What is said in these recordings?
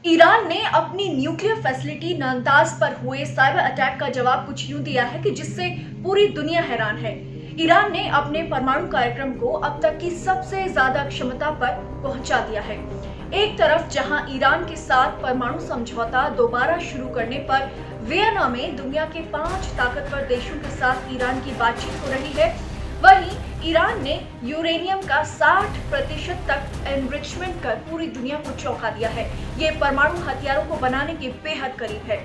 Iran ने अपनी nuclear facility नाताज पर हुए साइबर अटैक का जवाब कुछ यूं दिया है कि जिससे पूरी दुनिया हैरान है। ईरान ने अपने परमाणु कार्यक्रम को अब तक की सबसे ज्यादा क्षमता पर पहुंचा दिया है। एक तरफ जहां ईरान के साथ परमाणु समझौता दोबारा शुरू करने पर वियना में दुनिया के 5 ताकतवर देशों के साथ ईरान की बातचीत हो रही है, वहीं ईरान ने यूरेनियम का 60% तक एनरिचमेंट कर पूरी दुनिया को चौंका दिया है। ये परमाणु हथियारों को बनाने के बेहद करीब है।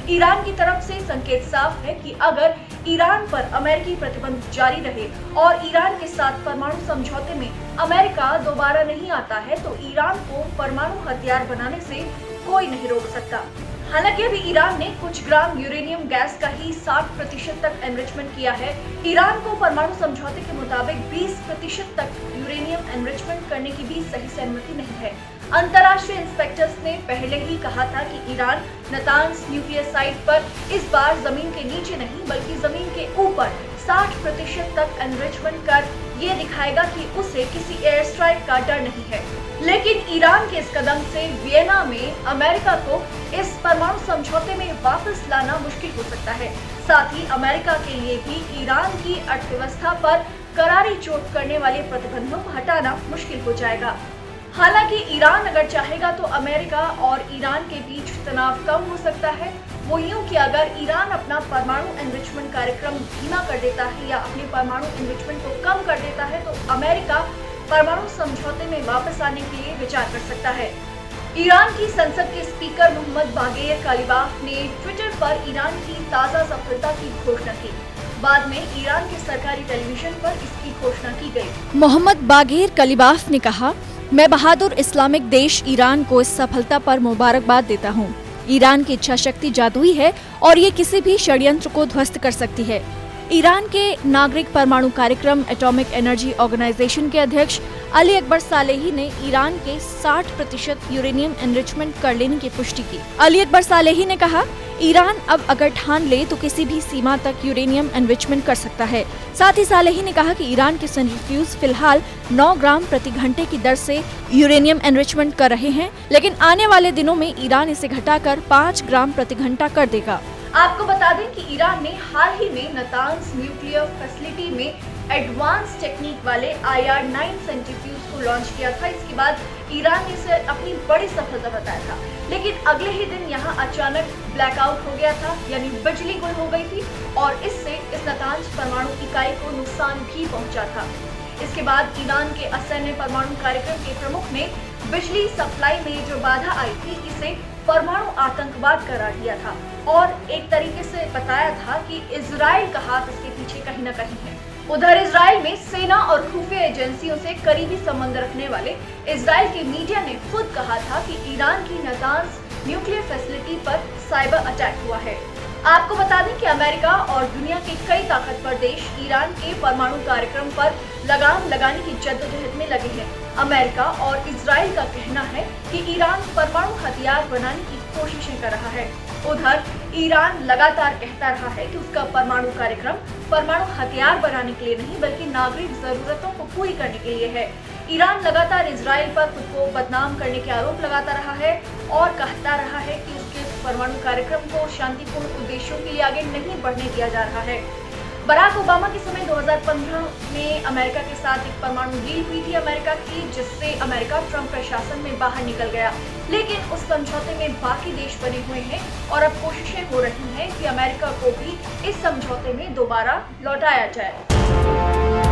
ईरान की तरफ से संकेत साफ है कि अगर ईरान पर अमेरिकी प्रतिबंध जारी रहे और ईरान के साथ परमाणु समझौते में अमेरिका दोबारा नहीं आता है तो ईरान को परमाणु हथियार बनाने से कोई नहीं रोक सकता। हालांकि अभी ईरान ने कुछ ग्राम यूरेनियम गैस का ही 60% तक एनरिचमेंट किया है। ईरान को परमाणु समझौते के मुताबिक 20% तक यूरेनियम एनरिचमेंट करने की भी सही सहमति नहीं है। अंतर्राष्ट्रीय इंस्पेक्टर्स ने पहले ही कहा था कि ईरान नातांज न्यूक्लियर साइट पर इस बार जमीन के नीचे नहीं बल्कि जमीन के ऊपर 60% तक एनरिचमेंट कर ये दिखाएगा कि उसे किसी एयर स्ट्राइक का डर नहीं है। लेकिन ईरान के इस कदम से वियना में अमेरिका को इस परमाणु समझौते में वापस लाना मुश्किल हो सकता है। साथ ही अमेरिका के लिए भी ईरान की अर्थव्यवस्था पर करारी चोट करने वाले प्रतिबंधों को हटाना मुश्किल हो जाएगा। हालांकि ईरान अगर चाहेगा तो अमेरिका और ईरान के बीच तनाव कम हो सकता है। वो यूं कि अगर ईरान अपना परमाणु एनरिचमेंट कार्यक्रम धीमा कर देता है या अपने परमाणु एनरिचमेंट को कम कर देता है तो अमेरिका परमाणु समझौते में वापस आने के लिए विचार कर सकता है। ईरान की संसद के स्पीकर मोहम्मद बागेर कालिबाफ ने ट्विटर पर ईरान की ताज़ा सफलता की घोषणा की। बाद में ईरान के सरकारी टेलीविजन पर इसकी घोषणा की गई। मोहम्मद बागेर कालिबाफ ने कहा, मैं बहादुर इस्लामिक देश ईरान को इस सफलता पर मुबारकबाद देता हूँ। ईरान की इच्छा शक्ति जादुई है और ये किसी भी षड्यंत्र को ध्वस्त कर सकती है। ईरान के नागरिक परमाणु कार्यक्रम एटॉमिक एनर्जी ऑर्गेनाइजेशन के अध्यक्ष अली अकबर सालेही ने ईरान के 60% यूरेनियम एनरिचमेंट कर लेने की पुष्टि की। अली अकबर सालेही ने कहा, ईरान अब अगर ठान ले तो किसी भी सीमा तक यूरेनियम एनरिचमेंट कर सकता है। साथ ही सालेही ने कहा कि ईरान के सेंट्रीफ्यूज फिलहाल 9 ग्राम प्रति घंटे की दर से यूरेनियम एनरिचमेंट कर रहे हैं, लेकिन आने वाले दिनों में ईरान इसे घटाकर 5 ग्राम प्रति घंटा कर देगा। आपको बता दें कि ईरान ने हाल ही में नातांज न्यूक्लियर फैसिलिटी में एडवांस टेक्निक वाले IR-9 सेंट्रीफ्यूज को लॉन्च किया था। इसके बाद ईरान ने इसे अपनी बड़ी सफलता बताया था, लेकिन अगले ही दिन यहाँ अचानक ब्लैकआउट हो गया था, यानी बिजली गुल हो गई थी और इससे इस नातांज परमाणु इकाई को नुकसान भी पहुंचा था। इसके बाद ईरान के असैन्य परमाणु कार्यक्रम के प्रमुख ने बिजली सप्लाई में जो बाधा आई थी इसे परमाणु आतंकवाद करार दिया था और एक तरीके से बताया था कि इजराइल का हाथ इसके पीछे कहीं न कहीं है। उधर इजराइल में सेना और खुफिया एजेंसियों से करीबी संबंध रखने वाले इजराइल के मीडिया ने खुद कहा था कि ईरान की नातांज न्यूक्लियर फैसिलिटी पर साइबर अटैक हुआ है। आपको बता दें कि अमेरिका और दुनिया के कई ताकतवर देश ईरान के परमाणु कार्यक्रम पर लगाम लगाने की जद्दोजहद में लगे हैं। अमेरिका और इजराइल का कहना है कि ईरान परमाणु हथियार बनाने की कोशिशें कर रहा है। उधर ईरान लगातार कहता रहा है कि उसका परमाणु कार्यक्रम परमाणु हथियार बनाने के लिए नहीं बल्कि नागरिक जरूरतों को पूरी करने के लिए है। ईरान लगातार इजराइल पर खुद को बदनाम करने के आरोप लगाता रहा है और कहता रहा है कि उसके परमाणु कार्यक्रम को शांतिपूर्ण उद्देश्यों के लिए आगे नहीं बढ़ने दिया जा रहा है। बराक ओबामा के समय 2015 में अमेरिका के साथ एक परमाणु डील हुई थी अमेरिका की, जिससे अमेरिका ट्रंप प्रशासन में बाहर निकल गया, लेकिन उस समझौते में बाकी देश बने हुए हैं और अब कोशिशें हो रही हैं कि अमेरिका को भी इस समझौते में दोबारा लौटाया जाए।